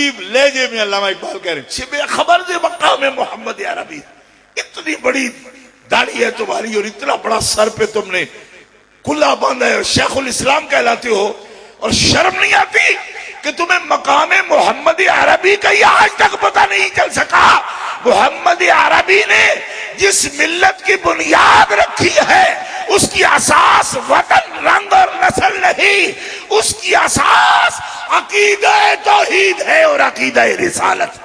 लहजे में अल्लामा इकबाल कह रहे हैं खबर से मकाम मोहम्मद अरबी, इतनी बड़ी दाढ़ी है तुम्हारी और इतना बड़ा सर पे तुमने कुल्ला बांधा है, शेखुल इस्लाम कहलाते हो और शर्म नहीं आती कि तुम्हें मकाम मोहम्मद अरबी का ही आज तक पता नहीं चल सका। मोहम्मद अरबी ने जिस मिल्लत की बुनियाद रखी है उसकी असास वतन, रंग और नस्ल नहीं, उसकी असास अकीदा तौहीद है और अकीदा रिसालत।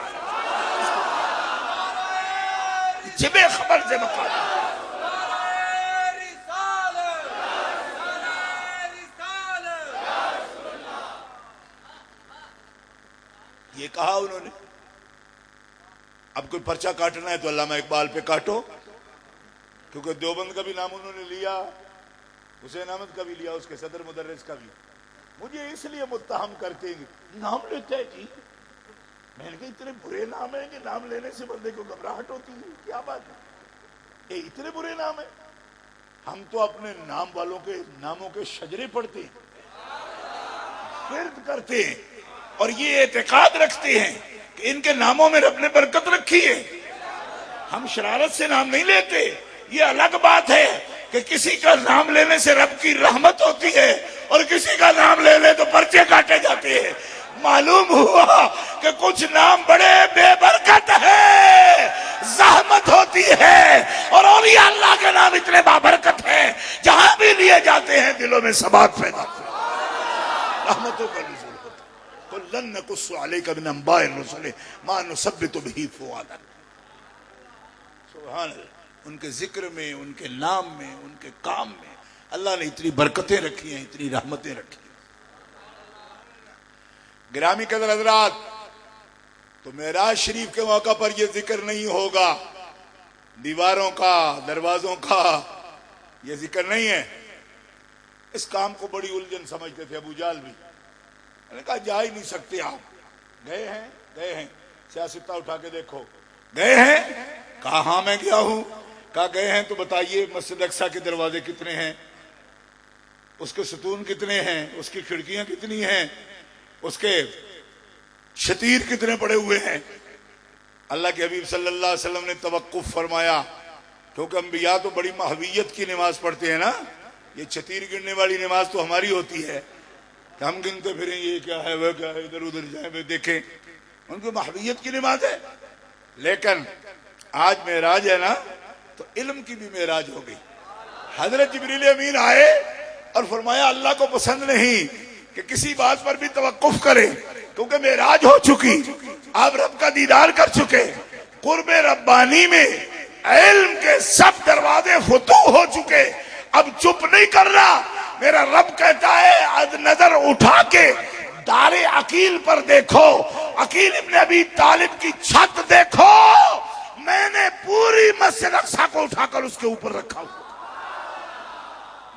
जिबे खबर से मकाम ये कहा उन्होंने। अब कोई पर्चा काटना है तो अल्लामा इकबाल पे काटो, क्योंकि देवबंद का भी नाम उन्होंने लिया, हुसैन अहमद का भी लिया, उसके सदर मुदर्रिस का भी। मुझे इसलिए मुत्तहम करते हैं, नाम लेते हैं जी। मैंने कहा इतने बुरे नाम है कि नाम लेने से बंदे को घबराहट होती है, क्या बात है, ये इतने बुरे नाम है। हम तो अपने नाम वालों के नामों के शजरे पढ़ते हैं, विर्द करते हैं और ये एतकाद रखते हैं कि इनके नामों में रब ने बरकत रखी है। हम शरारत से नाम नहीं लेते। ये अलग बात है कि किसी का नाम लेने से रब की रहमत होती है और किसी का नाम ले ले तो पर्चे काटे जाते हैं। मालूम हुआ कि कुछ नाम बड़े बेबरकत है, जहमत होती है, और औलिया अल्लाह के नाम इतने बाबरकत हैं, जहां भी लिए जाते हैं दिलों में सबात पैदा होती है, रहमतों का नुज़ूल होता है। कुल्लन नकुस्सु अलैका मिन अंबाइर रुसुल मा नुसब्बितु बिही फुआदक। सुभान अल्लाह। उनके जिक्र में, उनके नाम में, उनके काम में अल्लाह ने इतनी बरकतें रखी हैं, इतनी रहमतें रखी हैं। गिरामी कदर हज़रात, तो मेराज शरीफ के मौका पर यह जिक्र नहीं होगा, दीवारों का, दरवाजों का यह जिक्र नहीं है। इस काम को बड़ी उलझन समझते थे अबू जाल भी। मैंने कहा जा ही नहीं सकते आप। गए हैं, सियासता उठा के देखो, गए हैं? कहा हाँ मैं गया हूं। कहा गए हैं तो बताइए मस्जिद अक्सा के दरवाजे कितने हैं, उसके सतून कितने हैं, उसकी खिड़कियां कितनी हैं, उसके शतीर कितने पड़े हुए हैं। अल्लाह के हबीब सल्लल्लाहु अलैहि वसल्लम ने तवक्कुफ फरमाया, क्योंकि अंबिया तो बड़ी महवियत की नमाज पढ़ते हैं ना। ये शतीर गिनने वाली नमाज तो हमारी होती है, हम गिनते फिरें ये क्या है वह क्या है, इधर उधर जाए वे देखें, उनकी महवियत की नमाज है। लेकिन आज मेराज है ना, तो इल्म की भी मेराज हो गई। हजरत जिब्रील अमीन आए और फरमाया अल्लाह को पसंद नहीं कि किसी बात पर भी तवक्कुफ करे, क्योंकि मेराज हो चुकी, आप रब का दीदार कर चुके, कुर्बे रब्बानी में इल्म के सब दरवाजे फतूह हो चुके, अब चुप नहीं कर रहा। मेरा रब कहता है आज नजर उठा के दारे अकील पर देखो, अकील इब्न अबी तालिब की छत देखो, मैंने पूरी मस्जिद अक्सा को उठाकर उसके ऊपर रखा हुआ।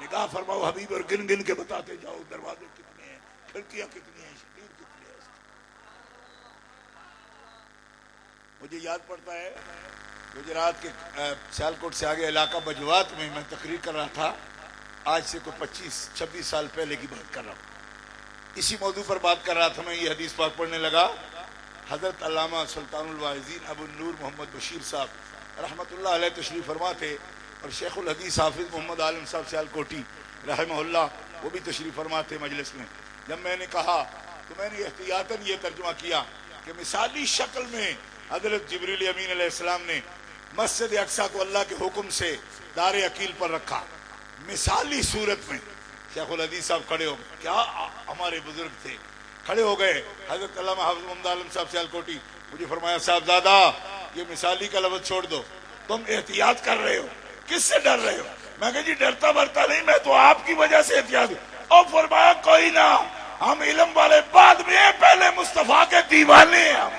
निगाह फरमाओ हबीब और गिन गिन के बताते जाओ, दरवाजे कितने हैं, खिड़कियां कितनी हैं, शतीर कितनी है। मुझे याद पड़ता है गुजरात के सियालकोट से आगे इलाका बजवात में मैं तकरीर कर रहा था, आज से कोई 25-26 साल पहले की बात कर रहा हूँ। इसी मौजू पर बात कर रहा था मैं, ये हदीस पाक पढ़ने लगा। हजरत अल्लामा सुल्तानुल वाइज़ीन अबू नूर मोहम्मद बशीर साहब रहमतुल्लाह अलैह तशरीफ फरमा थे, और शेखुल हदीस हाफिज मोहम्मद आलम साहब सियालकोटी रहमहुल्लाह वो भी तशरीफ फरमा थे मजलिस में। जब मैंने कहा तो मैंने एहतियातन ये तर्जुमा किया कि मिसाली शक्ल में हजरत जिब्रील अमीन अलैहिस्सलाम ने मस्जिद अक्सा को अल्लाह के हुक्म से दारे अकील पर रखा। मिसाली सूरत में शेखुल हदीस साहब खड़े हो गए, क्या हमारे बुजुर्ग थे, खड़े हो गए। हजरत अल्लामा हाफिज मोहम्मद आलम साहब सियालकोटी मुझे फरमाया साहबजादा ये मिसाली का लफ्ज़ छोड़ दो, तुम एहतियात कर रहे हो, किससे डर रहे हो? मैं कहा जी डरता बरता नहीं, मैं तो आपकी वजह से एहतियात। और फरमाया कोई ना, हम इल्म वाले बाद में, पहले मुस्तफा के दीवाने हैं हम।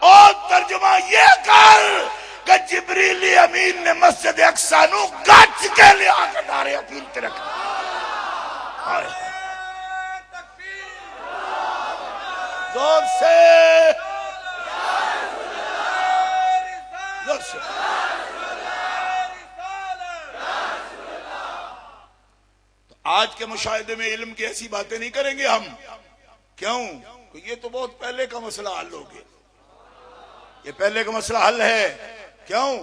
और तर्जुमा ये कर कि जिब्रील अमीन ने मस्जिद अक्सा नू गच के ले आके दारे अकील ते रखा। जोर से तो आज के मुशाहिदे में इल्म की ऐसी बातें नहीं करेंगे हम। क्यों? तो ये तो बहुत पहले का मसला हल हो गया, ये पहले का मसला हल है। क्यों?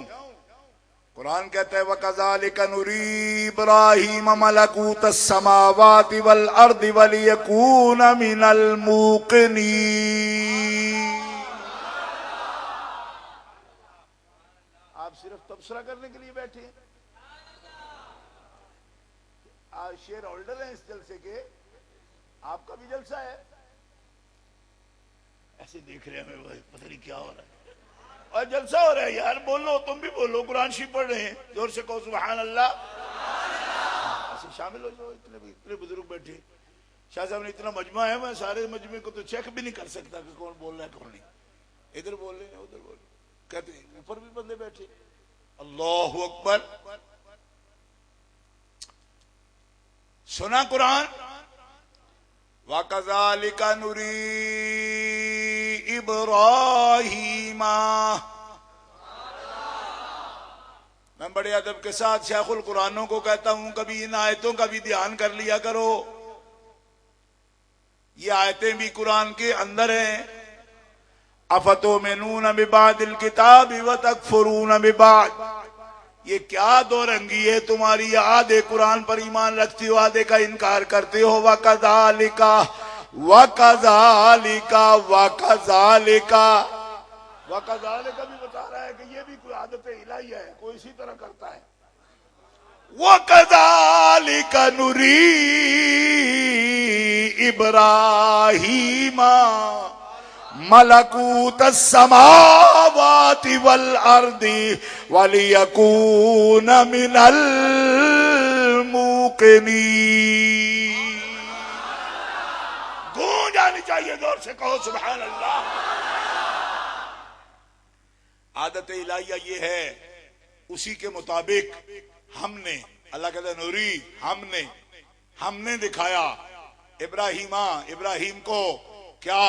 कुरान कहता है वकज़ालिका नुरी इब्राहीम मलकूतस समावाति वल अर्दि वलियकून मिनल मूक़िनीन। आप सिर्फ तबसरा करने के लिए बैठे हैं? आज शेयर होल्डर हैं इस जलसे के, आपका भी जलसा है। ऐसे देख रहे हैं हमें, पता नहीं क्या हो रहा है और जलसा हो रहा है। यार बोलो, तुम भी बोलो, कुरान शरीफ पढ़ रहे हैं, जोर से कहो सुभान अल्लाह। ऐसे शामिल हो जाओ। इतने बुजुर्ग बैठे, शाह साहब ने इतना मजमा है, मैं सारे मजमे को तो चेक भी नहीं कर सकता कि कौन बोल रहा है कौन नहीं। इधर बोल रहे हैं उधर बोल रहे, कहते ऊपर भी बंदे बैठे। अल्लाहु अकबर। सुना कुरान, वकज़ालिका नुरी इब्राहीमा। मैं बड़े अदब के साथ शेखुल कुरानों को कहता हूं, कभी इन आयतों का भी ध्यान कर लिया करो। ये आयतें भी कुरान के अंदर हैं। अफतुमिनून बिबादिल किताबि व तकफुरून बिबाद। ये क्या दो रंगी है तुम्हारी? आधे कुरान पर ईमान रखती हो, आधे का इनकार करते हो। वकज़ालिका वकज़ालिका वकज़ालिका वकज़ालिका भी बता रहा है कि ये भी कोई आदत इलाही है, कोई इसी तरह करता है। वकज़ालिका नुरी इब्राहीमा मलकूतस समावाति वल अर्दि वलियकून मिनल मूक़िनीन। गूंज आनी चाहिए, जोर से कहो सुभान अल्लाह। आदत इलाहिया ये है, उसी के मुताबिक हमने, अल्लाह कहता है नूरी, हमने दिखाया इब्राहीम को क्या?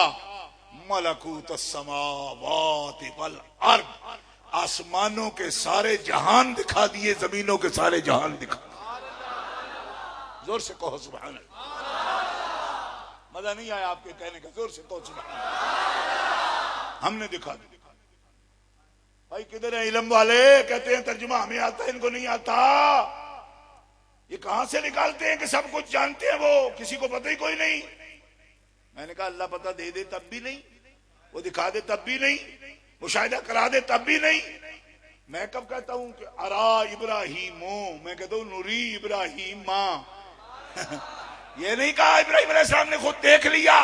मलकूतस समावाति वल अर्द। आसमानों के सारे जहान दिखा दिए, जमीनों के सारे जहान दिखा। जोर से कहो सुभान अल्लाह। मजा नहीं आया आपके कहने का? जोर से कहो सुभान अल्लाह। हमने दिखा दिया। भाई किधर है इल्म वाले? कहते हैं तर्जुमा हमें आता है, इनको नहीं आता। ये कहां से निकालते हैं कि सब कुछ जानते हैं वो, किसी को पता ही कोई नहीं। मैंने कहा अल्लाह पता दे दे तब भी नहीं, वो दिखा दे तब भी नहीं, मुशाहिदा करा दे तब भी नहीं। मैं कब कहता हूं कि अरा इब्राहीमो, मैं कहता हूं नूरी इब्राहीमा। ये नहीं कहा इब्राहीम अलैहिस्सलाम ने खुद देख लिया,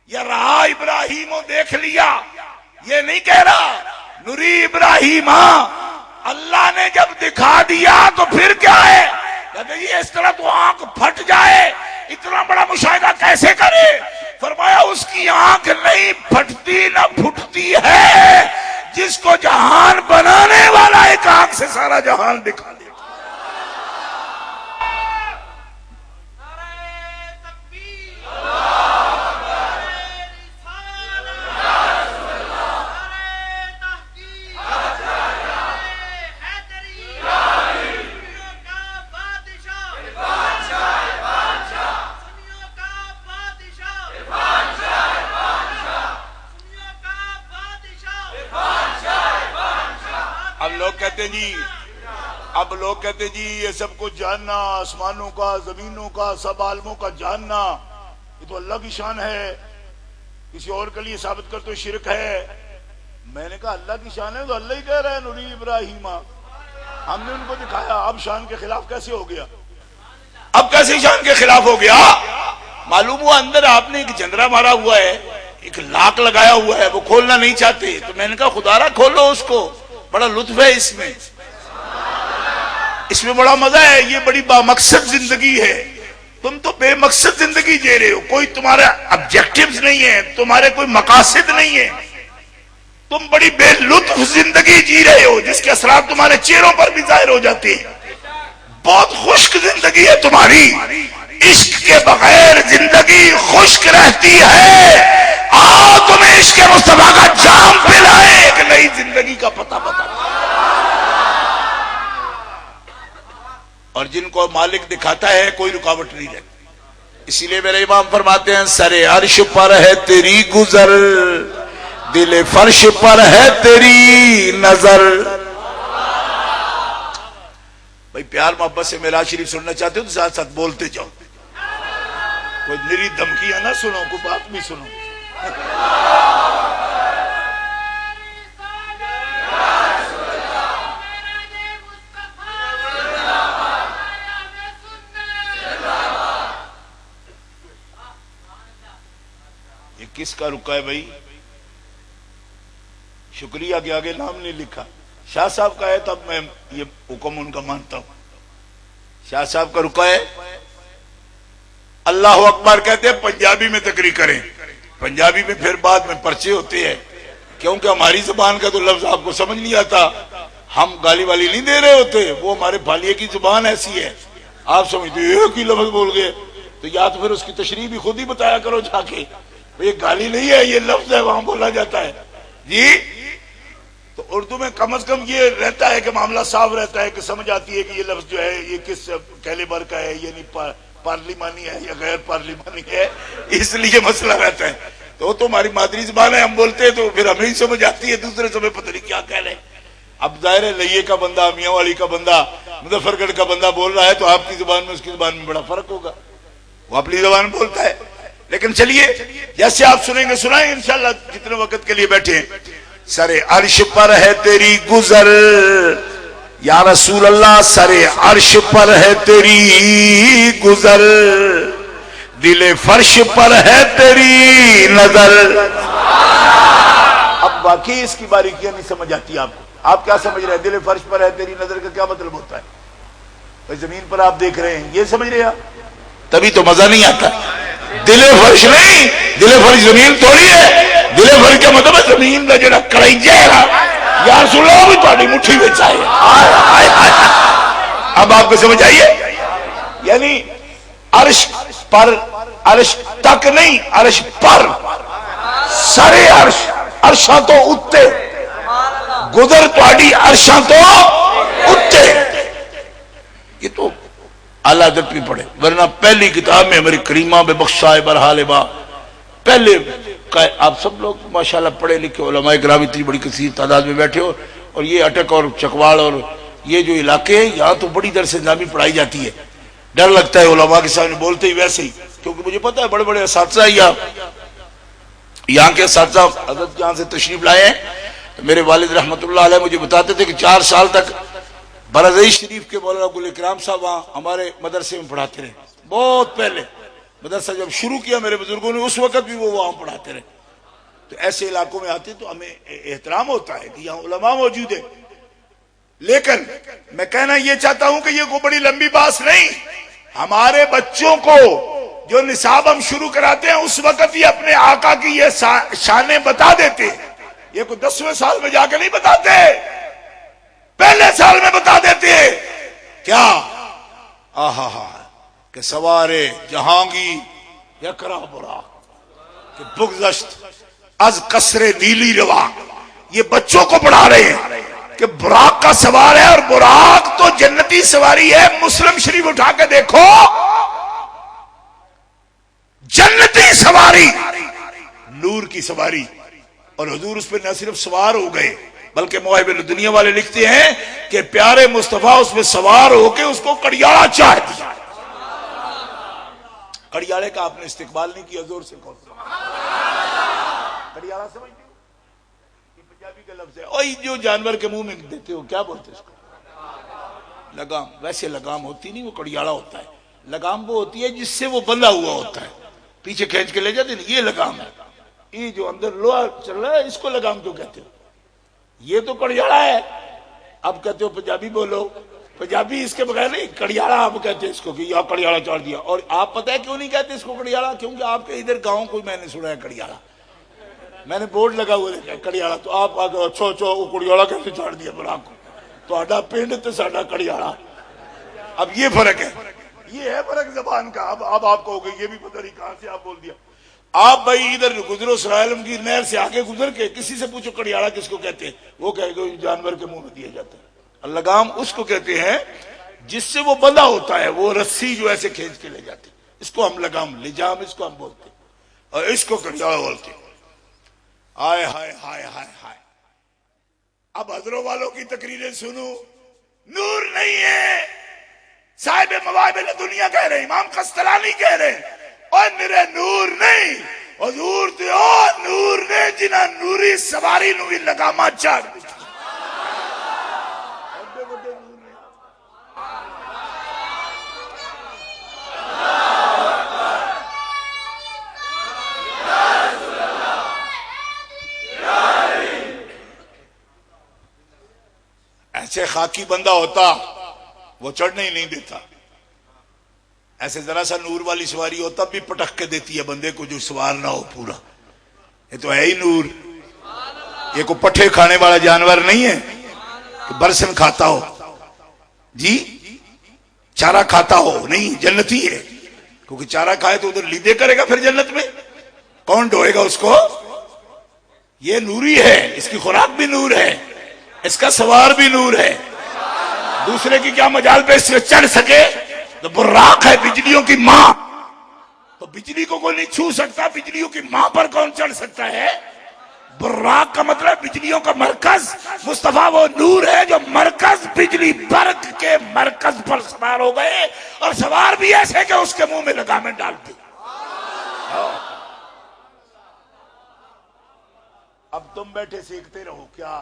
या रहा इब्राहीमो देख लिया, ये नहीं कह रहा। नूरी इब्राहीमा, अल्लाह ने जब दिखा दिया तो फिर क्या है? कहते ये इस तरह तो आंख फट जाए, इतना बड़ा मुशाहिदा कैसे करे? फरमाया उसकी आंख नहीं फटती ना फुटती है, जिसको जहान बनाने वाला एक आंख से सारा जहान दिखा दे। अब लोग कहते जी ये सब कुछ जानना, आसमानों का, जमीनों का, सब आलमों का जानना, ये तो अल्लाह की शान है, किसी और के लिए साबित कर तो शिरक है। मैंने कहा अल्लाह की शान है तो अल्लाह ही कह रहा है नूरी इब्राहीमा, हमने उनको दिखाया। अब शान के खिलाफ कैसे हो गया? अब कैसे शान के खिलाफ हो गया? मालूम हुआ अंदर आपने एक जंदरा मारा हुआ है, एक लाक लगाया हुआ है, वो खोलना नहीं चाहते। तो मैंने कहा खुदारा खोलो उसको, बड़ा लुत्फ है इसमें बड़ा मजा है, ये बड़ी बामकसद जिंदगी है। तुम तो बेमकसद जिंदगी जी रहे हो, कोई तुम्हारा ऑब्जेक्टिव्स नहीं है, तुम्हारे कोई मकासद नहीं है, तुम बड़ी बेलुत्फ जिंदगी जी रहे हो जिसके असरात तुम्हारे चेहरों पर भी जाहिर हो जाते हैं। बहुत खुश्क जिंदगी है तुम्हारी, इश्क के बगैर जिंदगी खुश्क रहती है। आओ तुम्हें इश्क मुस्तफा का जाम पिलाए, एक नई जिंदगी का पता बता। और जिनको मालिक दिखाता है कोई रुकावट नहीं रहती। इसीलिए मेरे इमाम फरमाते हैं, सरे अर्श पर है तेरी गुजर, दिले फर्श पर है तेरी नजर। भाई प्यार मोहब्बत से मेरा शरीफ सुनना चाहते हो तो साथ साथ बोलते जाओ, कोई मेरी धमकियां ना सुनो, कोई बात भी सुनो। ये किसका रुका है भाई? शुक्रिया के आगे नाम नहीं लिखा। शाह साहब का है तब मैं ये हुक्म उनका मानता हूं। शाह साहब का रुका है। अल्लाह अकबर कहते हैं पंजाबी में तकरीर करें, पंजाबी में फिर बाद में पर्चे होते हैं, क्योंकि हमारी जुबान का तो लफ्ज आपको समझ नहीं आता। हम गाली वाली नहीं दे रहे होते, वो हमारे भालिये की जुबान ऐसी है। आप समझते एक ही लफ्ज बोल गए तो या तो फिर उसकी तशरीह भी खुद ही बताया करो जाके, ये गाली नहीं है, ये लफ्ज है, वहां बोला जाता है जी। तो उर्दू में कम से कम ये रहता है कि मामला साफ रहता है, कि समझ आती है कि ये लफ्ज जो है ये किस कैलिबर का है, ये नहीं पार्लिमानी है या गैर पार्लिमानी है, इसलिए मसला रहता है। तो हमारी मादरी जुबान है, हम बोलते हैं तो फिर हमें ही समझ आती है, दूसरे समय पता नहीं क्या कह रहे। अब जाहिर है लइये का बंदा, मियाँ वाली का बंदा, मुजफ्फरगढ़ का बंदा बोल रहा है तो आपकी जुबान में उसकी जुबान में बड़ा फर्क होगा, वो अपनी जुबान में बोलता है। लेकिन चलिए जैसे आप सुनेंगे सुनाएं इंशाल्लाह, जितने वक्त के लिए बैठे हैं। सरे अर्श पर है तेरी गुजर या रसूल अल्लाह, सरे अर्श पर है तेरी गुजर, दिले फर्श पर है तेरी नजर। अब बाकी इसकी बारीकियां नहीं समझ आती आपको। आप क्या समझ रहे हैं दिले फर्श पर है तेरी नजर का क्या मतलब होता है? भाई जमीन पर आप देख रहे हैं, ये समझ रहे हैं, तभी तो मजा नहीं आता। दिले फर्श नहीं, दिले फर्श जमीन थोड़ी है। दिले फर्श का मतलब है जमीन का जो कड़ाईजा है यार, सुनो भी थोड़ी मुट्ठी में चाहिए। अब आपको समझ आइए, यानी अर्श पर, अर्श तक नहीं, अर्श पर, सरे अर्श, अर्शा तो उत्ते, गुजर थोड़ी अर्शा तो उत्ते। ये तो आला अदब भी पढ़े, वरना पहली किताब में हमारी करीमा में बख्शाए बरहालेबा पहले का, आप सब लोग माशाल्लाह पढ़े लिखे उलमाए किराम इतनी बड़ी कसीर तादाद में बैठे हो, और ये अटक और चकवाड़ और ये जो इलाके हैं यहाँ तो बड़ी दर से नामी पढ़ाई जाती है। डर लगता है उलमा के सामने बोलते ही वैसे ही, क्योंकि मुझे पता है बड़े बड़े असातिज़ा यहाँ के असातिज़ा हज़रत यहाँ से तशरीफ लाए हैं। तो मेरे वालिद रहमतुल्लाह अलैह मुझे बताते थे कि 4 साल तक बरदई शरीफ के मौलाना गुल इकराम साहब वहाँ हमारे मदरसे में पढ़ाते रहे। बहुत पहले मदरसा जब शुरू किया मेरे बुजुर्गों ने, उस वक्त भी वो वहाँ पढ़ाते रहे। तो ऐसे इलाकों में आते तो हमें एहतराम होता है कि यहाँ उलमा मौजूद है। लेकिन मैं कहना ये चाहता हूं कि ये कोई बड़ी लंबी बात नहीं। हमारे बच्चों को जो निसाब हम शुरू कराते हैं उस वक्त ही अपने आका की ये शाने बता देते। ये कोई 10वें साल में जाके नहीं बताते, पहले साल में बता देते हैं। क्या आहा के सवारे जहांगीर यकरा बुरा के बुगज़श्त अज कसरे नीली रवा, ये बच्चों को पढ़ा रहे हैं कि बुराक का सवार है, और बुराक तो जन्नती सवारी है। मुस्लिम शरीफ उठा के देखो, जन्नती सवारी, नूर की सवारी, और हुजूर उस पर न सिर्फ सवार हो गए बल्कि मुआहिबुल दुनिया वाले लिखते हैं कि प्यारे मुस्तफा उसमें सवार होके उसको कड़ियाला चाह दिया। कड़ियाले का आपने इस्तेकबाल नहीं किया, जोर से कहो। कड़ियाला समझते हो? ये पंजाबी का लफ्ज है। और जो जानवर के मुंह में देते हो क्या बोलते हैं इसको? लगाम। वैसे लगाम होती नहीं, वो कड़ियाला होता है। लगाम वो होती है जिससे वो बंधा हुआ होता है, पीछे खींच के ले जाते हैं, ये लगाम है। ये जो अंदर लोहा चल रहा है इसको लगाम क्यों कहते हो? ये तो कड़ियाला है। अब कहते हो पंजाबी बोलो, पंजाबी इसके बगैर नहीं, कड़ियाला आप कहते हैं इसको कि यहाँ कड़ियाला चाड़ दिया। और आप पता है क्यों नहीं कहते इसको कड़ियाला? क्योंकि आपके इधर गांव कोई मैंने सुना है कड़ियाला, मैंने बोर्ड लगा हुआ देखा कड़ियाला, तो आप आगे अच्छा अच्छा वो कड़ियाला कैसे चाड़ दिया बड़ा को, तो आडा पिंड तो साडा कड़ियाला। अब ये फर्क है, ये है फर्क जबान का। अब आप कहोगे ये भी पता नहीं कहां से आप बोल दिया। आप भाई इधर गुजरो सरायलम की नहर से आगे गुजर के किसी से पूछो कड़ियाला किसको कहते हैं, वो कहेगा जानवर के मुंह में दिया जाता है। लगाम उसको कहते हैं जिससे वो बंधा होता है, वो रस्सी जो ऐसे खींच के ले जाते, इसको हम लगाम लिजाम इसको हम बोलते, और इसको कंजाड़ा बोलते। हाय हाय हाय हाय हाय। अब हजरों वालों की तकरीरें सुनो, नूर नहीं है। साहिब मवाहिब दुनिया कह रहे, इमाम कस्तलानी कह रहे, और मेरे नूर नहीं, हजूर ते ओ नूर ने जिन्हें नूरी सवारी नू भी लगामा चाड़ दी। ऐसे खाकी बंदा होता वो चढ़ने ही नहीं देता। ऐसे जरा सा नूर वाली सवारी हो तब भी पटक के देती है बंदे को जो सवार ना हो पूरा। ये तो है ही नूर। ये को पट्ठे खाने वाला जानवर नहीं है कि बरसन खाता हो जी, चारा खाता हो नहीं, जन्नती है। क्योंकि चारा खाए तो उधर लीदे करेगा, फिर जन्नत में कौन ढोएगा उसको। ये नूरी है, इसकी खुराक भी नूर है, इसका सवार भी नूर है। दूसरे की क्या मजाल पे इससे चढ़ सके, तो बुर्राक है बिजलियों की मां, तो बिजली को कोई नहीं छू सकता, बिजलियों की मां पर कौन चढ़ सकता है। बुर्राक का मतलब बिजलियों का मरकज। मुस्तफा वो नूर है जो मरकज बिजली बर्क के मरकज पर सवार हो गए, और सवार भी ऐसे कि उसके मुंह में लगामें डाल दी। अब तुम बैठे सीखते रहो क्या,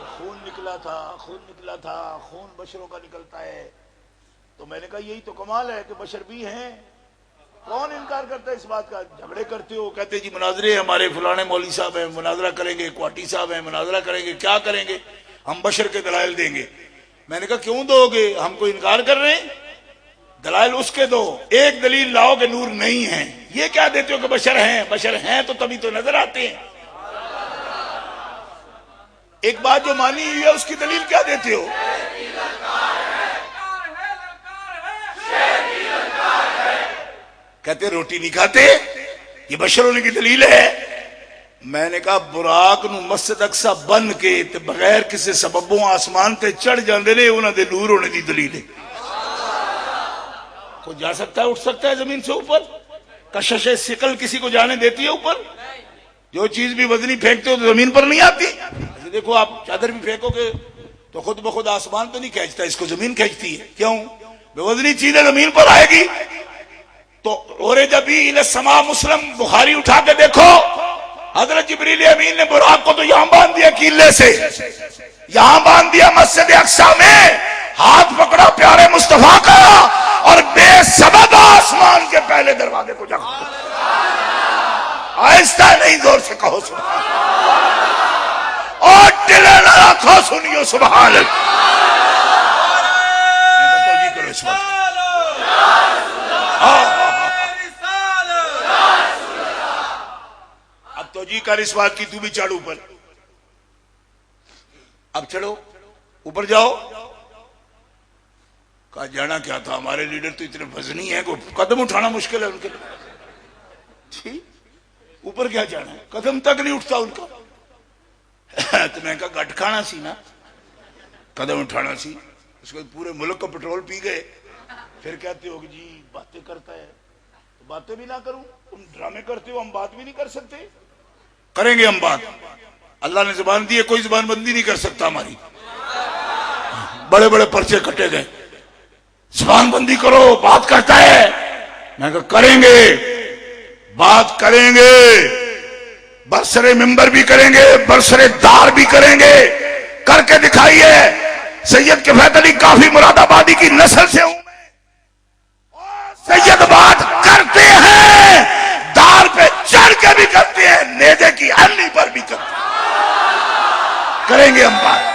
खून निकला था, खून निकला था, खून बशरों का निकलता है। तो मैंने कहा यही तो कमाल है कि बशर भी हैं। कौन इनकार करता है इस बात का। झगड़े करते हो, कहते जी मुनाजरे हमारे फलाने मौली साहब हैं, मुनाजरा करेंगे, क्वाटी साहब हैं, मुनाजरा करेंगे, क्या करेंगे, हम बशर के दलाइल देंगे। मैंने कहा क्यों दोगे, हमको इनकार कर रहे हैं, दलाइल उसके दो। एक दलील लाओ कि नूर नहीं है, ये क्या देते हो कि बशर हैं। बशर हैं तो तभी तो नजर आते हैं। एक बात जो मानी हुई है उसकी दलील क्या देते हो। कहते रोटी नहीं खाते, ये बशर होने की दलील है। मैंने कहा बुराक नू मस्जिद अक्सा बन के ते बगैर किसी सबबों आसमान ते चढ़ जाते ने, उन्होंने नूर होने की दलील है। कोई जा सकता है, उठ सकता है जमीन से ऊपर। कशिश सिकल किसी को जाने देती है ऊपर। जो चीज भी वजनी फेंकते हो तो जमीन पर नहीं आती। देखो आप चादर भी फेंकोगे तो खुद ब खुद आसमान तो नहीं खींचता, इसको जमीन खींचती है। क्यों, बेवजनी चीजें जमीन पर आएगी। तो ओरे जबी समा मुस्लिम बुखारी उठा के देखो, हजरत जिब्रील अमीन ने बुराक को तो यहां बांध दिया किले से, यहां बांध दिया मस्जिद अक्सा में, हाथ पकड़ा प्यारे मुस्तफा का, और बेसबब आसमान के पहले दरवाजे को जगा। आहिस्ता नहीं, जोर से कहो सुभान अल्लाह, और दिल रखो सुनियो सुभान अल्लाह। तो करो इस वक्त। अब तो जी कर इस बात की, तू भी चढ़ ऊपर। अब चढ़ो, ऊपर जाओ। कहा जाना क्या था, हमारे लीडर तो इतने वजनी है को कदम उठाना मुश्किल है उनके लिए। ठीक, ऊपर क्या जाना है, कदम तक नहीं उठता उनका। तो मैं कहा गट खाना सी ना, कदम उठाना सी। उसको पूरे मुल्क का पेट्रोल पी गए, फिर कहते हो कि जी बातें करता है। तो बातें भी ना करूं, तुम ड्रामे करते हो, हम बात भी नहीं कर सकते। करेंगे हम बात, अल्लाह ने जुबान दी है, कोई जुबान बंदी नहीं कर सकता हमारी। बड़े बड़े पर्चे कटे गए, जुबान बंदी करो, बात करता है। मैं कहा करेंगे, बात करेंगे, बरसरे मिंबर भी करेंगे, बरसरे दार भी करेंगे, करके दिखाइए। सैयद किफायत अली काफी मुरादाबादी की नस्ल से हूं मैं, सैयद बात करते हैं, दार पे चढ़ के भी करते हैं, नेजे की अन्नी पर भी करते हैं। करेंगे हम बात।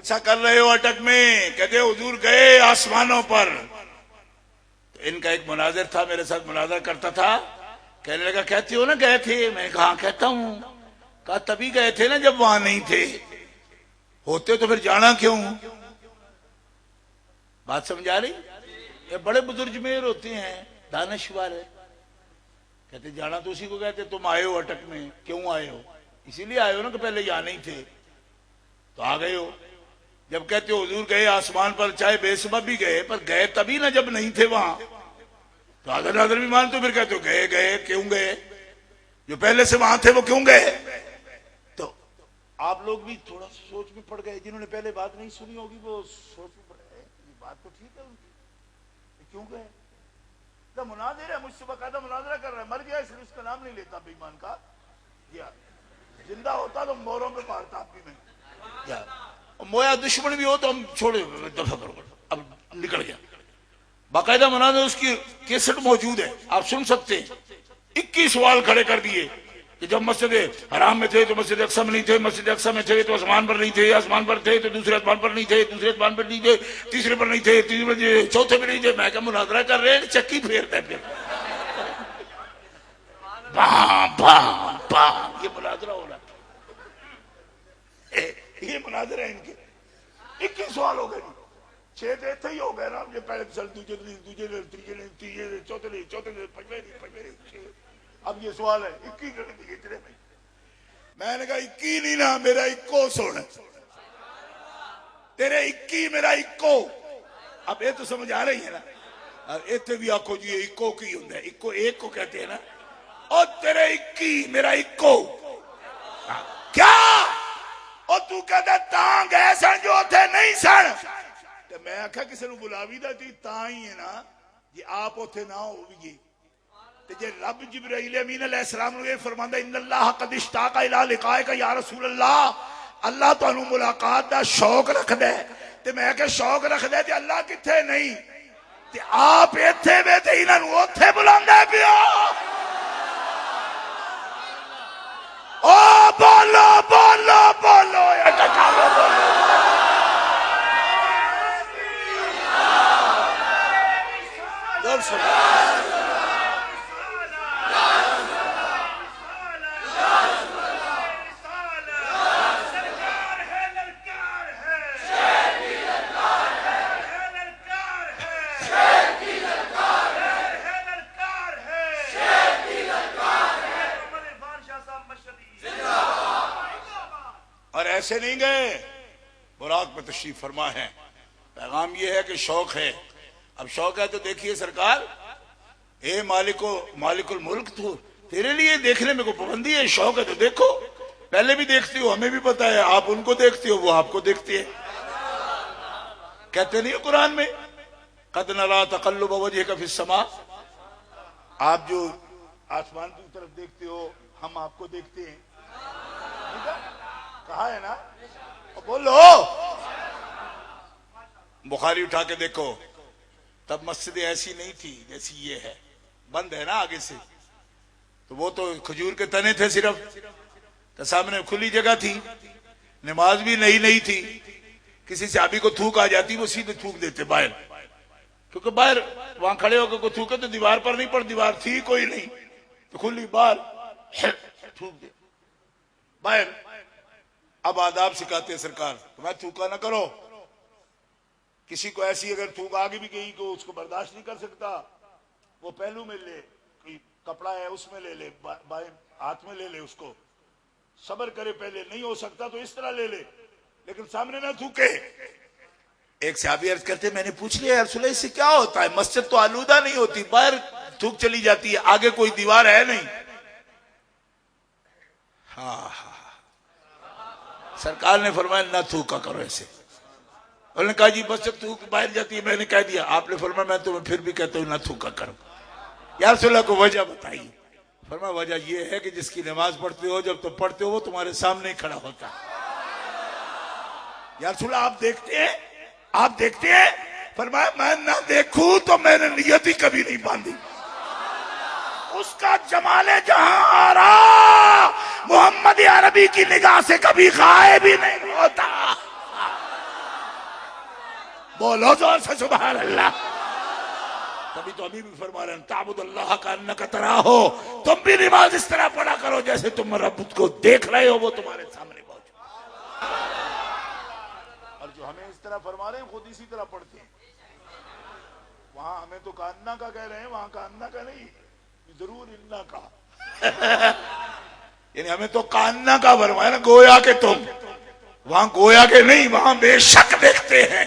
जलसा कर रहे हो अटक में, कहते हुजूर गए आसमानों पर। तो इनका एक मुनाजिर था, मेरे साथ मुनाजरा करता था, कहने लगा कहते हो ना गए थे? मैं कहा कहता हूं। कहा तभी गए थे ना जब वहां नहीं थे, होते तो फिर जाना क्यों? बात समझ आ रही? ये बड़े बुजुर्ग मेर होते हैं, दानश्वर है। कहते जाना तो उसी को कहते, तुम आए हो अटक में, क्यों आए हो? इसीलिए आए हो ना कि पहले यहाँ नहीं थे तो आ गए हो। जब कहते हो हुजूर गए आसमान पर, चाहे बेसबब भी गए, पर गए तभी ना जब नहीं थे वहां, तो आदर नादर भी मानते हो, फिर कहते हो गए गए क्यों गए? जो पहले से वहां थे वो क्यों गए? तो आप लोग भी थोड़ा सोच में पड़ गए, जिन्होंने पहले बात नहीं सुनी होगी वो सोच में पड़ गए, ये बात तो ठीक है उनकी, क्यों गए? तो मुनाजिर है, मुझसे बकायदा मुनाजरा कर रहा है, मर गया इसलिए उसका नाम नहीं लेता बेईमान का। या जिंदा होता तो मोरों पे मारता आप भी मैं, या मोया दुश्मन भी हो तो हम छोड़े, दफा करो, अब निकल गया। बाकायदा मुनाजिर उसकी केसेट मौजूद है, आप सुन सकते हैं। 21 सवाल खड़े कर दिए कि जब मस्जिद हराम में थे तो मस्जिद अक्सा में नहीं थे, मस्जिद अक्सा में थे तो आसमान पर नहीं थे, आसमान पर थे तो दूसरे आसमान पर नहीं थे, दूसरे आसमान पर नहीं थे, तीसरे पर नहीं थे, तीसरे पर चौथे पर नहीं थे। मैं क्या मुनाजरा कर रहे हैं, चक्की फेरते फिर ये मुनाजरा हो रहा है, ये मुनाजरा है इनके। 21 सवाल हो गए, 6 तो इतने ही हो गए ना, ये पहले चल दूजे तीजे चौथे पंचवे। अब ये सवाल है 21 इतने में। मैंने कहा 21 नहीं ना, मेरा इक्को सुन, तेरे 21 मेरा इक्को। अब ये तो समझ आ रही है ना? इतने भी आखो जी इक्को की होंगे, इक्को एक को कहते हैं ना, और तेरे 21 मेरा इक्को। क्या और तू कहता तां गए सन जो उथे नहीं सन? तो मैं आख्या किसी ने बुला भी दी तां ही है ना जे आप उथे ना होविए। ते जे रब जिब्राइल अमीन अलैहिस्सलाम ने फरमांदा इन्नल्लाह कद इश्ताका इला लिकाएका या रसूल अल्लाह, अल्लाह तुहानू मुलाकात दा शौक रखदा है। ते मैं आख्या शौक रखदा है ते अल्लाह किथे नहीं? ते आप इथे वे ते इन्हां नू उथे बुलांदा पिया। ओ बोलो बोलो बोलो या टकालो बोलो। और ऐसे नहीं गए, बुराक में तशरीफ फरमा है। पैगाम ये है कि शौक है। अब शौक है तो देखिए सरकार, ए मालिकुल मुल्क, तो तेरे लिए देखने में कोई पाबंदी है? शौक है तो देखो, पहले भी देखती हो, हमें भी पता है, आप उनको देखते हो, वो आपको देखते हैं। कहते नहीं हो कुरान में कद नरा तक़ल्लुब वजहिका फिस समा, आप जो आसमान की तरफ देखते हो हम आपको देखते हैं। कहा है ना? बोलो। बुखारी उठा के देखो, तब मस्जिद ऐसी नहीं थी जैसी ये है, बंद है ना आगे से, तो वो तो खजूर के तने थे सिर्फ, तो सामने खुली जगह थी, नमाज भी नई थी। किसी चाबी को थूक आ जाती वो सीधे थूक देते बाहर, क्योंकि बाहर वहां खड़े होकर को थूके तो दीवार पर नहीं, पर दीवार थी कोई नहीं, तो खुली बाहर थूक दे बाहर। अब आदाब सिखाते हैं सरकार, तुम्हें थूका ना करो। किसी को ऐसी अगर थूक आगे भी गई तो उसको बर्दाश्त नहीं कर सकता, वो पहलू में ले, कोई कपड़ा है उसमें ले ले, बाएं हाथ में ले ले, उसको सब्र करे, पहले नहीं हो सकता तो इस तरह ले ले, लेकिन सामने ना थूके। एक सहाबी अर्ज करते, मैंने पूछ लिया रसूल अल्लाह इससे क्या होता है? मस्जिद तो आलूदा नहीं होती, बाहर थूक चली जाती है, आगे कोई दीवार है नहीं। हाँ, सरकार ने फरमाया ना थूका करो ऐसे। उन्होंने कहा जी बस जब थूक बाहर जाती है, मैंने कह दिया, आपने फरमाया मैं तुम्हें फिर भी कहता हूं ना थूका करो। या रसूल अल्लाह को वजह बताइए। फरमाया वजह यह है कि जिसकी नमाज पढ़ते हो, जब तुम पढ़ते हो वो तुम्हारे सामने ही खड़ा होता। या रसूल अल्लाह आप देखते हैं? फरमाया मैं ना देखूं तो मैंने नियत ही कभी नहीं बांधी। उसका जमाले जहां आ रहा मोहम्मद अरबी की निगाह से कभी गायब ही नहीं होता। बोलो जोर से सुभान अल्लाह। तभी तो अभी भी फरमा रहे हैं ताबुदल्लाह का अन्नका तरा हो, तुम भी नमाज इस तरह पढ़ा करो जैसे तुम रब को देख रहे हो वो तुम्हारे सामने मौजूद। और जो हमें इस तरह फरमा रहे हैं खुद इसी तरह पढ़ते हैं। वहां हमें तो कान्ना का कह रहे हैं, वहां कान्ना का नहीं, जरूर इन्ना का यानी हमें तो कान्ना का फरमाया ना, गोया के तुम, वहां गोया के नहीं, वहां बेशक देखते हैं।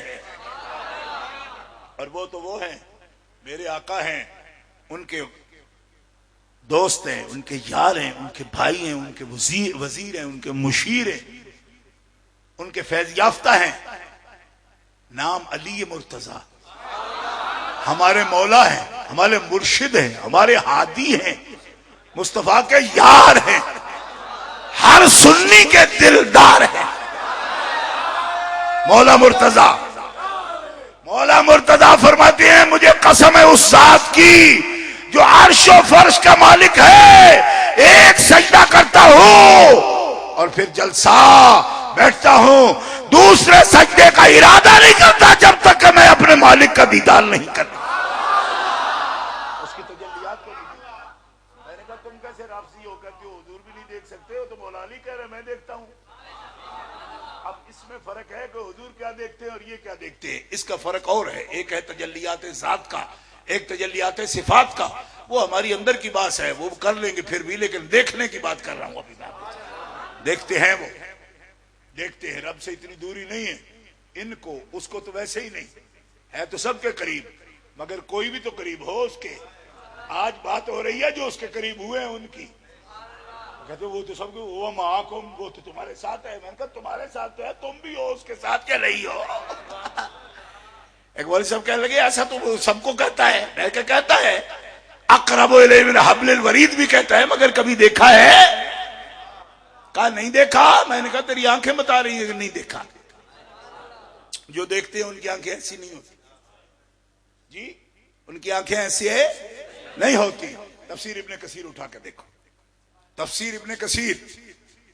और वो तो वो हैं मेरे आका हैं, उनके दोस्त हैं, उनके यार हैं, उनके भाई हैं, उनके वजीर हैं, उनके मुशीर हैं, उनके फैज याफ्ता हैं। नाम अली मुर्तजा, हमारे मौला हैं, हमारे मुर्शिद हैं, हमारे हादी हैं, मुस्तफा के यार हैं, हर सुन्नी के दिलदार हैं। मौला मुर्तजा, मौला मुर्तजा फरमाते हैं मुझे कसम है उस जात की जो अर्शो फर्श का मालिक है, एक सजदा करता हूं और फिर जलसा बैठता हूं, दूसरे सजदे का इरादा नहीं करता जब तक कि मैं अपने मालिक का दीदार नहीं करता। उसकी तजल्लियात को नहीं देखता। मैंने कहा तुम कैसे राफसी हो, कहते हो हुजूर भी नहीं देख सकते हो, तो मौला अली कह रहे मैं देखता हूं। अब इसमें फर्क है कि हुजूर क्या देखते हैं और ये क्या देखते हैं, इसका फर्क और है। एक है तजल्लियात ज़ात का, एक तजल्लियात सिफात का, वो हमारी अंदर की बात है, वो कर लेंगे फिर भी, लेकिन देखने की बात कर रहा हूं अभी मैं। देखते हैं, वो देखते हैं, रब से इतनी दूरी नहीं है इनको, उसको तो वैसे ही नहीं है, तो सबके करीब, मगर कोई भी तो करीब हो उसके। आज बात हो रही है जो उसके करीब हुए हैं उनकी, कहते वो तो सबको वो माँ को, वो तो तुम्हारे साथ है। मैंने कहा तुम्हारे साथ तो है, तुम भी हो उसके साथ, क्या नहीं हो। एक बार सब कहने लगे ऐसा तो सबको कहता है, मैं क्या कहता है, अक़रबु इलैहि मिन हब्लिल वरीद भी कहता है, मगर कभी देखा है? कहा नहीं देखा। मैंने कहा तेरी आंखें बता रही है कि नहीं देखा। जो देखते हैं उनकी आंखें ऐसी नहीं होती जी, उनकी आंखें ऐसी है नहीं होती। तफसीर इब्ने कसीर उठा के देखो, तफसीर इब्ने कसीर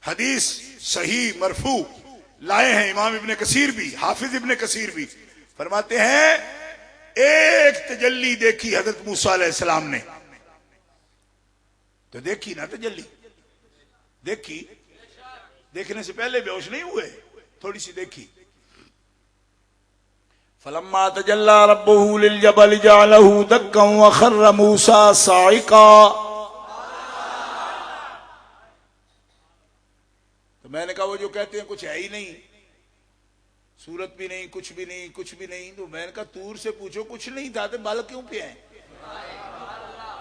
हदीस सही मरफू लाए हैं इमाम इब्ने कसीर भी, हाफिज इब्ने कसीर भी। फरमाते हैं एक तजल्ली देखी हजरत मूसा अलैहिस्सलाम ने, तो देखी ना तजल्ली, देखी, देखने से पहले बेहोश नहीं हुए, थोड़ी सी देखी। फलम्मा तजल्ला रब्बुहु लिल जबल जअलहु दक्कन व खर्र मूसा साइका। तो मैंने कहा वो जो कहते हैं कुछ है ही नहीं, सूरत भी नहीं, कुछ भी नहीं, कुछ भी नहीं। तो मैंने कहा तूर से पूछो कुछ नहीं था तो बालक क्यों पे है?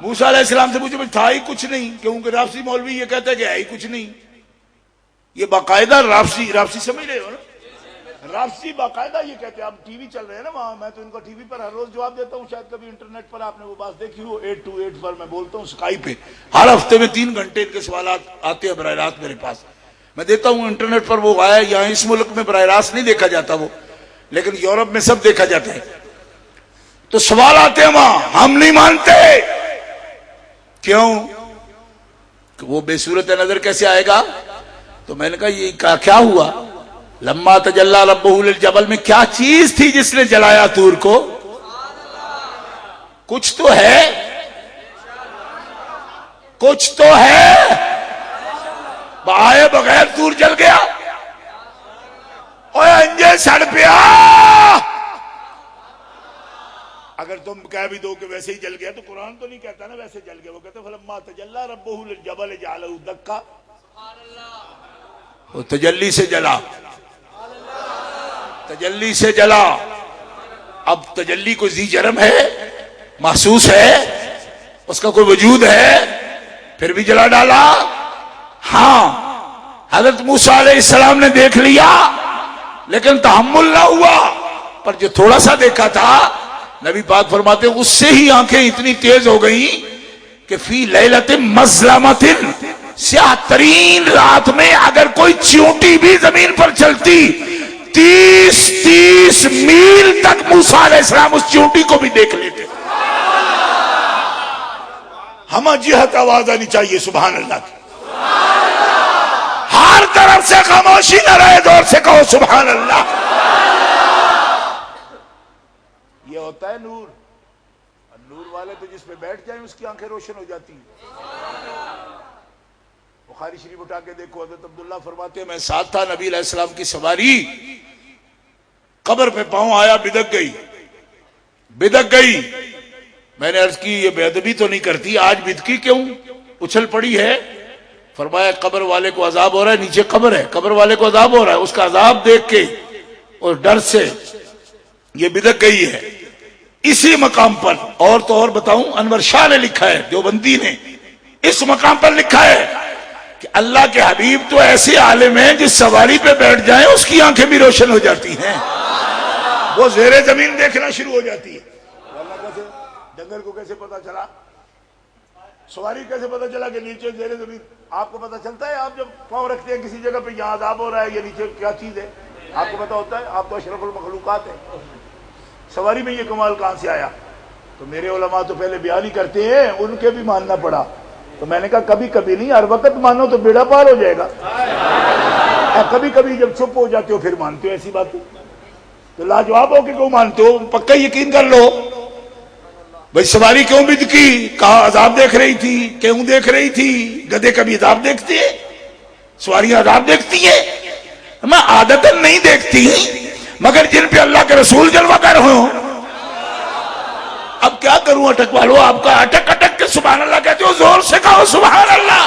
मूसा अलैहिस्सलाम से पूछो था ही कुछ नहीं, क्योंकि राफसी मौलवी ये कहता है कि है ही कुछ नहीं। ये बाकायदा राफसी समझ रहे हो ना, राफसी बाकायदा ये कहते हैं। अब टीवी चल रहे हैं ना वहां, मैं तो इनको टीवी पर हर रोज जवाब देता हूँ, शायद कभी इंटरनेट पर आपने वो बात देखी हो, 8 to 8 पर मैं बोलता हूँ स्काई पे, हर हफ्ते में 3 घंटे इनके सवाल आते हैं बराह रास्त मेरे पास, मैं देता हूँ इंटरनेट पर। वो आया यहाँ इस मुल्क में बराह रास्त नहीं देखा जाता वो, लेकिन यूरोप में सब देखा जाता है। तो सवाल आते हैं वहां, हम नहीं मानते। क्यों? वो बेसूरत नजर कैसे आएगा? तो मैंने कहा ये क्या हुआ? लम्मा तजल्ला रब्बुहु लिल जबल में क्या चीज थी जिसने जलाया तूर को? कुछ तो है, कुछ तो है। आए बगैर तूर जल गया, ओए अंजे सड़ पिया। अगर तुम कह भी दो कि वैसे ही जल गया, तो कुरान तो नहीं कहता ना वैसे जल गया, वो कहते फलम्मा तजल्ला रब्बुहु लिल जबल जअलहु दक्का, वो तजल्ली से जला, तजल्ली से जला। अब तजल्ली को जी जरम है, महसूस है, उसका कोई वजूद है, फिर भी जला डाला। हाँ, हजरत मूसा अलैहिस्सलाम ने देख लिया, लेकिन तहम्मुल ना हुआ। पर जो थोड़ा सा देखा था, नबी पाक फरमाते उससे ही आंखें इतनी तेज हो गई कि फी लैलतिन मज़लमतिन, स्याह तरीन रात में अगर कोई चींटी भी जमीन पर चलती 30-30 मील तक मूसा अलैहिस्सलाम उस चींटी को भी देख लेते। हम जिहत आवाज आनी चाहिए सुभान अल्लाह की, हर तरफ से खामोशी न रहे, जोर से कहो सुभान अल्लाह। होता है नूर, और नूर वाले तो जिस पे बैठ जाए उसकी आंखें रोशन हो जाती हैं। बुखारी शरीफ उठा के देखो, हज़रत अब्दुल्ला फरमाते हैं मैं साथ था, नबी अलैहिस्सलाम की सवारी कब्र पे पांव आया, बिदक गई। मैंने अर्ज की ये बेअदबी तो नहीं करती, आज बिदकी क्यों, उछल पड़ी है? फरमाया कब्र वाले को अजाब हो रहा है, नीचे कब्र है, कब्र वाले को अजाब हो रहा है, उसका अजाब देख के और डर से ये बिदक गई है। इसी मकाम पर और तो और बताऊं, अनवर शाह ने लिखा है, देवबंदी ने इस मकाम पर लिखा है कि अल्लाह के हबीब तो ऐसे आलिम हैं जिस सवारी पे बैठ जाएं उसकी आंखें भी रोशन हो जाती हैं, वो ज़ेरे जमीन देखना शुरू हो जाती है। अल्लाह कैसे, जंगल को कैसे पता चला, सवारी कैसे पता चला कि नीचे ज़ेरे जमीन? आपको पता चलता है? आप जब पाँव रखते हैं किसी जगह पे, यहाँ अज़ाब हो रहा है, ये नीचे क्या चीज है, आपको पता होता है? आप तो अशरफुल मखलूकात हैं, सवारी में ये कमाल कहां से आया? तो मेरे उलमा तो पहले बयान ही करते हैं, उनके भी मानना पड़ा। तो मैंने कहा कभी कभी नहीं, हर वक्त मानो तो बेड़ा पार हो जाएगा। कभी कभी जब चुप हो जाते हो फिर मानते हो ऐसी बातें, तो लाजवाब हो के क्यों मानते हो? पक्का यकीन कर लो भाई, सवारी क्यों बिदकी? कहा अजाब देख रही थी। क्यों देख रही थी? गधे कभी अजाब देखती है? सवारियां अजाब देखती है? मैं आदतन नहीं देखती, मगर जिन पे अल्लाह के रसूल जलवागर हो। अब क्या करूं, अटक वालों, आपका अटक अटक के सुभान अल्लाह कहते हो, जोर से कहो सुभान अल्लाह।